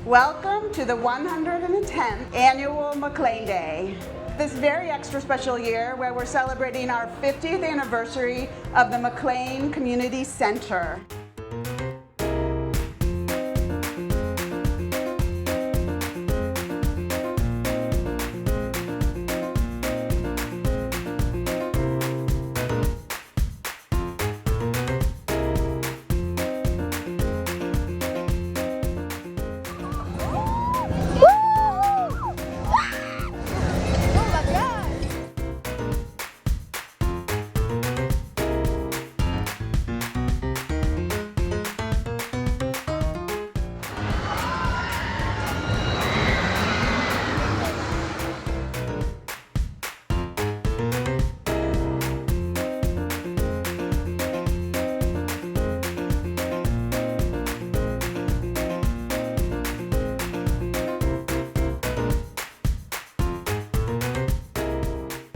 Welcome to the 110th Annual McLean Day. This very extra special year where we're celebrating our 50th anniversary of the McLean Community Center.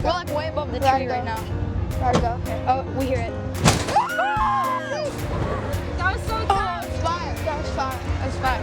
We're like way above the tree right now. Gotta go. Okay. Oh, we hear it. That was so tight. Oh, that was fire. That was fire. That's fine.